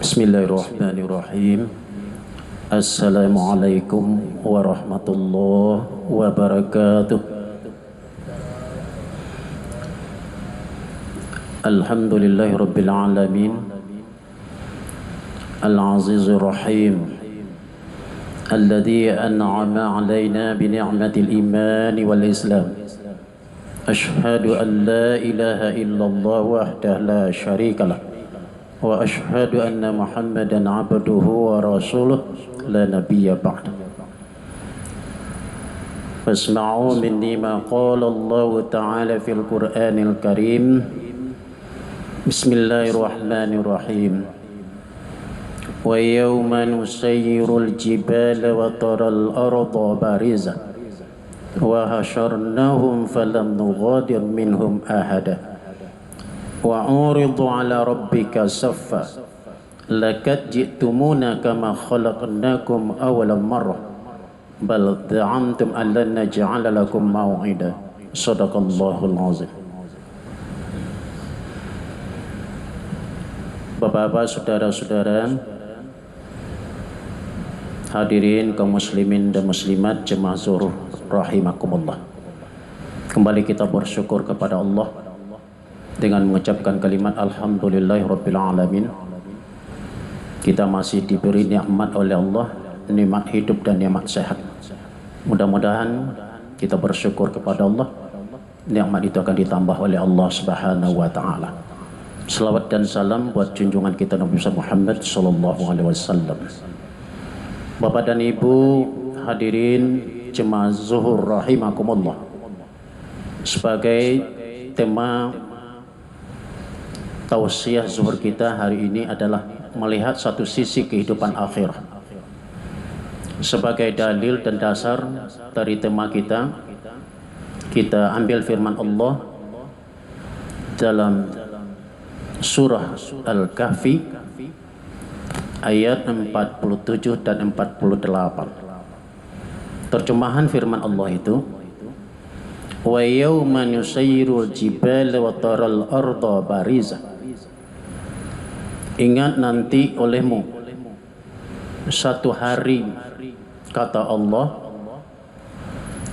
Bismillahirrahmanirrahim. Assalamualaikum warahmatullahi wabarakatuh. Alhamdulillahirabbil alamin. Al-azizir rahim. Alladzi an'ama 'alaina bi ni'matil iman wal islam. Ashhadu an la ilaha illallah wahdahu la syarikalah. Wa ashhadu anna Muhammadan abduhu wa rasuluh la nabiyya ba'da. Fasma'u minni ma qala Allah ta'ala fil Qur'anil Karim. Bismillahirrahmanirrahim. Wa yawma nusayyirul jibala wa taral arda barizah wa hasyarnahum falam nughadir minhum ahada. Wa uridu ala rabbika saffa laqad ji'tumuna kama khalaqnakum awwala marrah bal za'amtum an lan naj'ala lakum maw'ida. Shadaqallahul azim. Bapak-bapak, saudara-saudara, hadirin kaum muslimin dan muslimat jemaah Zuhur rahimakumullah. Kembali kita bersyukur kepada Allah dengan mengucapkan kalimat alhamdulillahirabbil alamin. Kita masih diberi nikmat oleh Allah, nikmat hidup dan nikmat sehat. Mudah-mudahan kita bersyukur kepada Allah, nikmat itu akan ditambah oleh Allah Subhanahu wa taala. Selawat dan salam buat junjungan kita Nabi Muhammad sallallahu alaihi wasallam. Bapak dan Ibu hadirin jemaah Zuhur rahimakumullah. Sebagai tema tausiah zuhur kita hari ini adalah melihat satu sisi kehidupan akhir. Sebagai dalil dan dasar dari tema kita, kita ambil firman Allah dalam surah Al-Kahfi ayat 47 dan 48. Terjemahan firman Allah itu, wa yawma nusayyirul jibala wa taral arda barizah. Ingat nanti olehmu satu hari, kata Allah,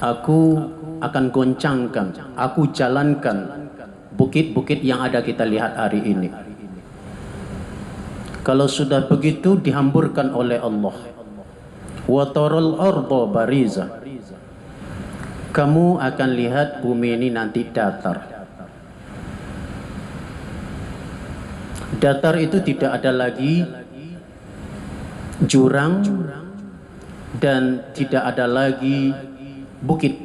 aku akan goncangkan, aku jalankan bukit-bukit yang ada kita lihat hari ini. Kalau sudah begitu dihamburkan oleh Allah, wa taral arda barizah, kamu akan lihat bumi ini nanti datar. Datar itu tidak ada lagi jurang dan tidak ada lagi bukit.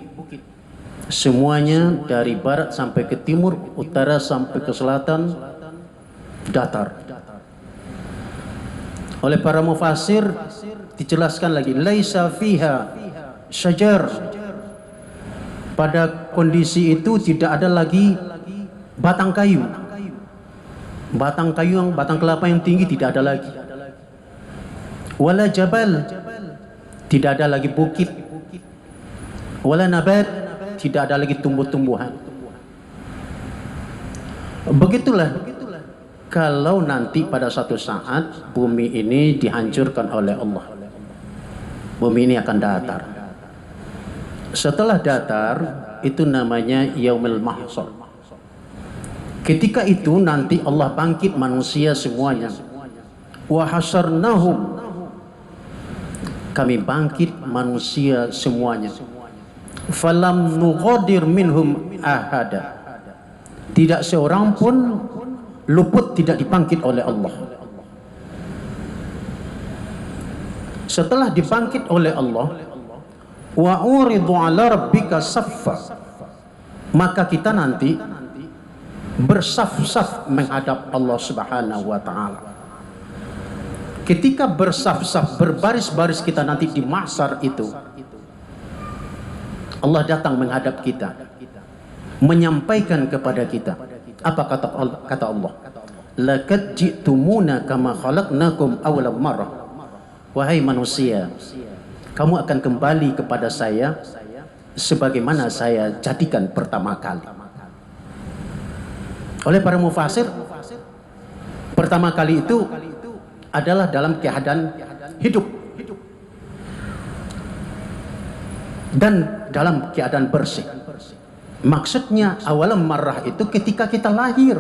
Semuanya dari barat sampai ke timur, utara sampai ke selatan, datar. Oleh para mufasir dijelaskan lagi, laisa fiha syajar. Pada kondisi itu tidak ada lagi batang kayu. Batang kayu, batang kelapa yang tinggi tidak ada lagi. Wala jabal, tidak ada lagi bukit. Wala nabat, tidak ada lagi tumbuh-tumbuhan. Begitulah kalau nanti pada suatu saat bumi ini dihancurkan oleh Allah. Bumi ini akan datar. Setelah datar, itu namanya yaumul mahsyar. Ketika itu nanti Allah bangkit manusia semuanya. Wa hasyarnahum, kami bangkit manusia semuanya. Falam nughadir minhum ahada, tidak seorang pun luput, tidak dibangkit oleh Allah. Setelah dibangkit oleh Allah, wa uridu ala rabbika saffa, maka kita nanti bersaf-saf menghadap Allah Subhanahu wa taala. Ketika bersaf-saf, berbaris-baris kita nanti di mahsyar itu, Allah datang menghadap kita, menyampaikan kepada kita apa kata Allah? Laqad ji'tumuna kama khalaqnakum awwala marrah. Wahai manusia, kamu akan kembali kepada saya sebagaimana saya jadikan pertama kali. Oleh para mufasir, pertama kali itu adalah dalam keadaan hidup dan dalam keadaan bersih. Maksudnya awalam marrah itu ketika kita lahir.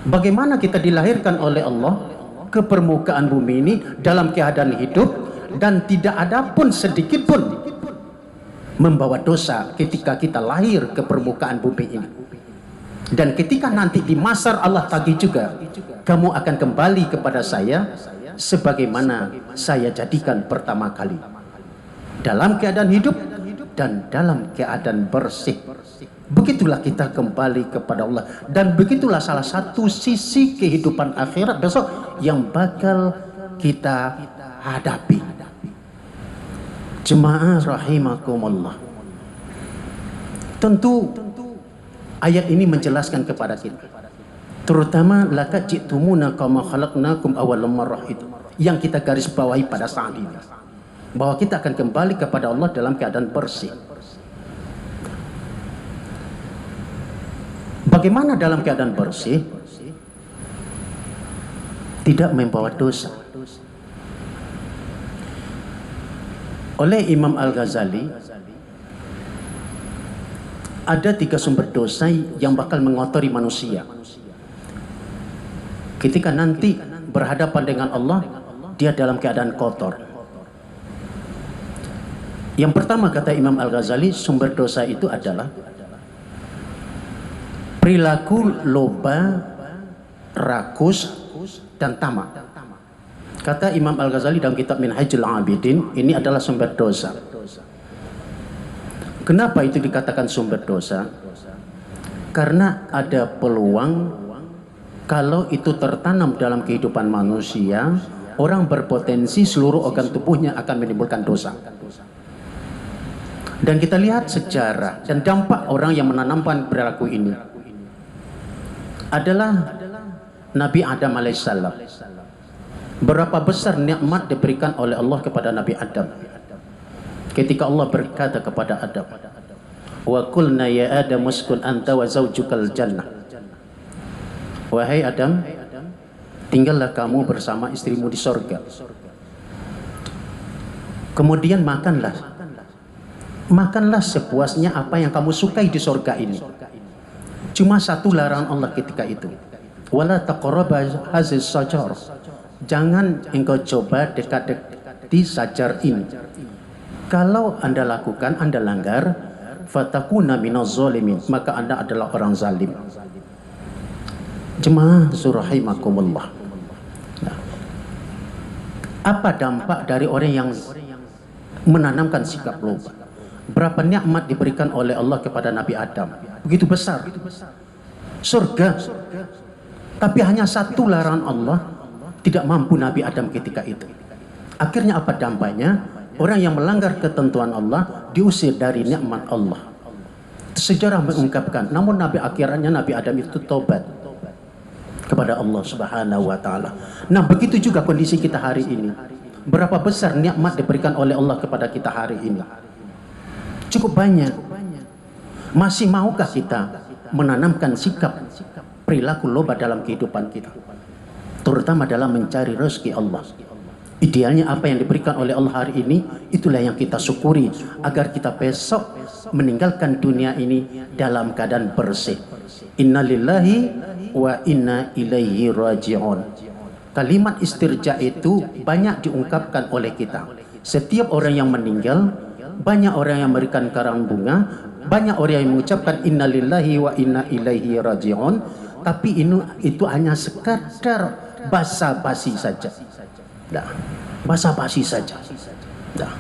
Bagaimana kita dilahirkan oleh Allah ke permukaan bumi ini dalam keadaan hidup dan tidak ada pun sedikit pun membawa dosa ketika kita lahir ke permukaan bumi ini. Dan ketika nanti di mahsyar Allah tagih juga, kamu akan kembali kepada saya sebagaimana saya jadikan pertama kali, dalam keadaan hidup dan dalam keadaan bersih. Begitulah kita kembali kepada Allah, dan begitulah salah satu sisi kehidupan akhirat besok yang bakal kita hadapi. Jemaah rahimakumullah. Tentu ayat ini menjelaskan kepada kita, terutama laqad ji'tumuna kama khalaqnakum awwal marrah, itu yang kita garis bawahi pada saat ini, bahwa kita akan kembali kepada Allah dalam keadaan bersih. Bagaimana dalam keadaan bersih? Tidak membawa dosa. Oleh Imam Al-Ghazali, ada 3 sumber dosa yang bakal mengotori manusia. Ketika nanti berhadapan dengan Allah, dia dalam keadaan kotor. Yang pertama, kata Imam Al-Ghazali, sumber dosa itu adalah perilaku loba, rakus, dan tamak. Kata Imam Al-Ghazali dalam kitab Minhajul Abidin, ini adalah sumber dosa. Kenapa itu dikatakan sumber dosa? Karena ada peluang kalau itu tertanam dalam kehidupan manusia, orang berpotensi seluruh organ tubuhnya akan menimbulkan dosa. Dan kita lihat sejarah dan dampak orang yang menanamkan perilaku ini adalah Nabi Adam alaihissalam. Berapa besar nikmat diberikan oleh Allah kepada Nabi Adam. Ketika Allah berkata kepada Adam, wa qulna ya Adam uskun anta wa zawjukal jannah. Wahai Adam, tinggallah kamu bersama istrimu di sorga. Kemudian makanlah sepuasnya apa yang kamu sukai di sorga ini. Cuma satu larangan Allah ketika itu, wala taqraba haziz sajar, jangan engkau coba dekat-dekati sajar ini. Kalau Anda lakukan, Anda langgar, fatakuna minaz zalimin, maka Anda adalah orang zalim. Jemaah rahimakumullah. Nah, apa dampak dari orang yang menanamkan sikap loba? Berapa nikmat diberikan oleh Allah kepada Nabi Adam? Begitu besar. Surga. Tapi hanya satu larangan Allah tidak mampu Nabi Adam ketika itu. Akhirnya apa dampaknya? Orang yang melanggar ketentuan Allah diusir dari nikmat Allah. Sejarah mengungkapkan, namun akhirnya Nabi Adam itu tobat kepada Allah Subhanahu wa taala. Nah, begitu juga kondisi kita hari ini. Berapa besar nikmat diberikan oleh Allah kepada kita hari ini? Cukup banyak. Masih maukah kita menanamkan sikap perilaku loba dalam kehidupan kita, terutama dalam mencari rezeki Allah? Idealnya apa yang diberikan oleh Allah hari ini, itulah yang kita syukuri agar kita besok meninggalkan dunia ini dalam keadaan bersih. Innalillahi wa inna ilaihi raji'un. Kalimat istirja itu banyak diungkapkan oleh kita. Setiap orang yang meninggal, banyak orang yang memberikan karang bunga, banyak orang yang mengucapkan innalillahi wa inna ilaihi raji'un, tapi itu hanya sekadar basa-basi saja. Nah, basa-basi saja. Nah,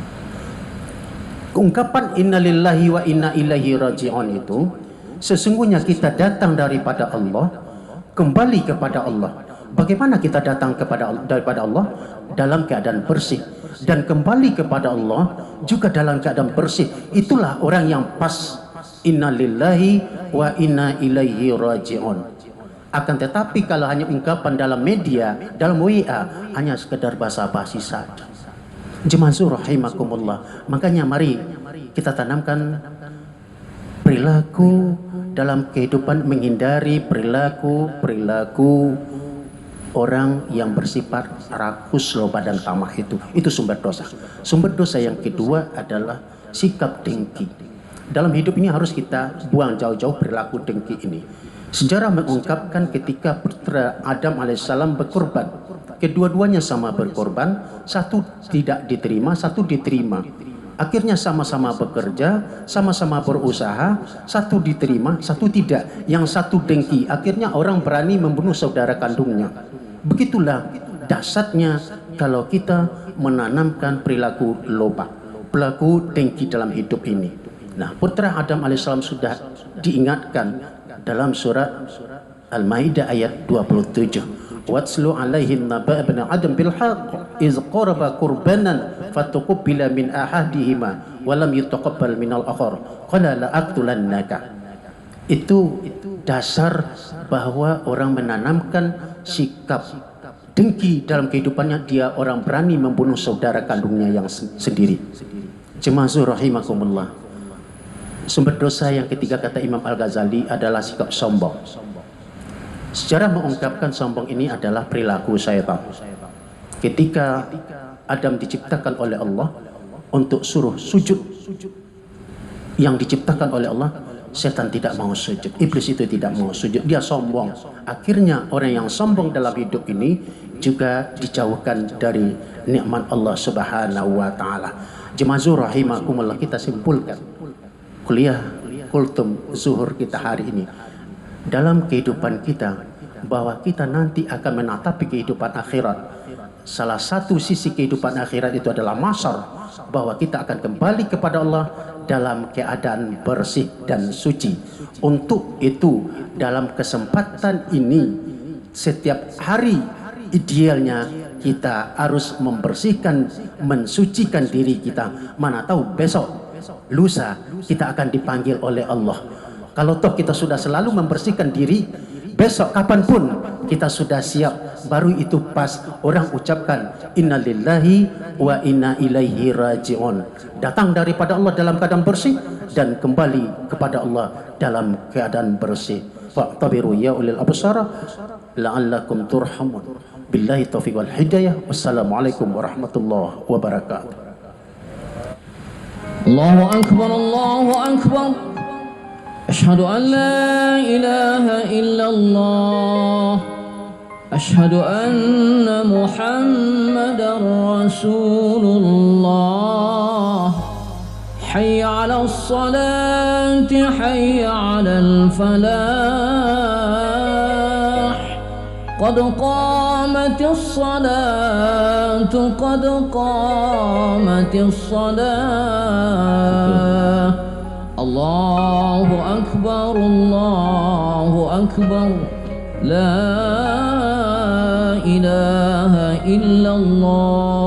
ungkapan innalillahi wa inna ilaihi raji'un itu sesungguhnya kita datang daripada Allah, kembali kepada Allah. Bagaimana kita datang daripada Allah? Dalam keadaan bersih, dan kembali kepada Allah juga dalam keadaan bersih. Itulah orang yang pas. Innalillahi wa inna ilaihi raji'un. Akan tetapi kalau hanya ungkapan dalam media, dalam WA, hanya sekedar basa-basi saja. Jemaah rahimakumullah. Makanya mari kita tanamkan perilaku dalam kehidupan, menghindari perilaku orang yang bersifat rakus, loba dan tamak itu sumber dosa. Sumber dosa yang kedua adalah sikap dengki. Dalam hidup ini harus kita buang jauh-jauh perilaku dengki ini. Sejarah mengungkapkan ketika putra Adam alaihissalam berkorban, kedua-duanya sama berkorban, satu tidak diterima, satu diterima. Akhirnya sama-sama bekerja, sama-sama berusaha, satu diterima, satu tidak. Yang satu dengki, akhirnya orang berani membunuh saudara kandungnya. Begitulah dasarnya kalau kita menanamkan perilaku loba, perilaku dengki dalam hidup ini. Nah, putra Adam alaihissalam sudah diingatkan dalam surat Al-Maidah ayat 27. Watslu alaihim naba' ibn Adam bil haqq iz qaraba qurbanan fatuqbila min ahadihima wa lam yutaqabbal min al-akhar qala la aqtulannaka. Itu dasar bahwa orang menanamkan sikap dengki dalam kehidupannya. Dia orang berani membunuh saudara kandungnya yang sendiri. Jemaah rahimakumullah. Sumber dosa yang ketiga kata Imam Al-Ghazali adalah sikap sombong. Sejarah mengungkapkan sombong ini adalah perilaku syaitan. Ketika Adam diciptakan oleh Allah untuk suruh sujud, yang diciptakan oleh Allah, setan tidak mau sujud. Iblis itu tidak mau sujud. Dia sombong. Akhirnya orang yang sombong dalam hidup ini juga dijauhkan dari nikmat Allah Subhanahu wa taala. Jemaah rahimakumullah, kita simpulkan kuliah kultum zuhur kita hari ini dalam kehidupan kita, bahwa kita nanti akan menatapi kehidupan akhirat. Salah satu sisi kehidupan akhirat itu adalah mahsyar, bahwa kita akan kembali kepada Allah dalam keadaan bersih dan suci. Untuk itu dalam kesempatan ini setiap hari idealnya kita harus membersihkan, mensucikan diri kita. Mana tahu besok, lusa kita akan dipanggil oleh Allah. Kalau toh kita sudah selalu membersihkan diri, besok kapanpun kita sudah siap, baru itu pas orang ucapkan innalillahi wa inna ilaihi raji'un. Datang daripada Allah dalam keadaan bersih dan kembali kepada Allah dalam keadaan bersih. Fa'tabiru ya ulil absar la'allakum turhamun. Billahi taufiq wal hidayah. Wassalamualaikum warahmatullahi wabarakatuh. Allahu akbar, Allahu akbar. Asyhadu an la ilaha illallah. Asyhadu anna Muhammadar Rasulullah. Hayya 'alas salati, hayya 'alal falah. Qad qamatis salatu, qad qamatis salah. Allahu akbar, Allahu akbar. La ilaha illallah.